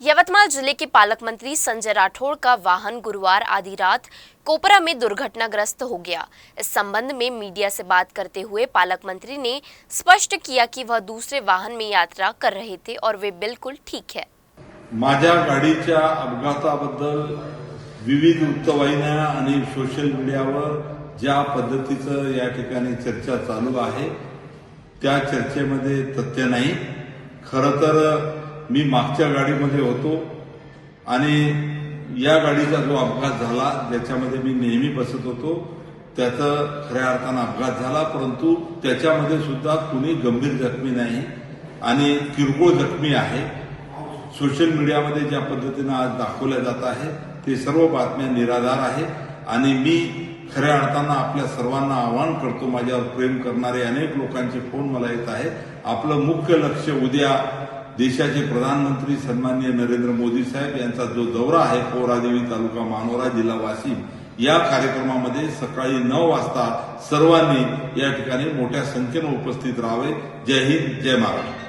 यवतमाल जिले के पालक मंत्री संजय राठौड़ का वाहन गुरुवार आधी रात कोपरा में दुर्घटनाग्रस्त हो गया। इस संबंध में मीडिया से बात करते हुए पालक मंत्री ने स्पष्ट किया कि वह दूसरे वाहन में यात्रा कर रहे थे और वे बिल्कुल ठीक है। माझ्या गाडीच्या अपघाताबद्दल विविध वृत्तवाहिन्या आणि सोशल मीडियावर ज्या पद्धतीचं या ठिकाणी चर्चा चालू आहे त्या चर्चेमध्ये तथ्य नाही। खरं तर मी मागच्या गाडीमध्ये होतो आणि या गाडीचा जो अपघात झाला ज्याच्यामध्ये मी नेहमी बसत होतो त्याचा खऱ्या अर्थाने अपघात झाला, परंतु त्याच्यामध्ये सुद्धा कुणी गंभीर जखमी नाही आणि किरकोळ जखमी आहे। सोशल मीडियामध्ये ज्या पद्धतीने आज दाखवल्या जात आहे ते सर्व बातम्या निराधार आहे आणि मी खऱ्या अर्थाने आपल्या सर्वांना आवाहन करतो, माझ्यावर प्रेम करणारे अनेक लोकांचे फोन मला येत आहे। आपलं मुख्य लक्ष उद्या देशाचे प्रधानमंत्री सन्माननीय नरेंद्र मोदी साहेब यांचा जो दौरा आहे पोहरादेवी तालुका मानोरा जिल्हा वाशिम या कार्यक्रमामध्ये सकाळी 9 वाजता सर्वांनी या ठिकाणी मोठ्या संख्येने उपस्थित राहावे। जय हिंद, जय महाराष्ट्र।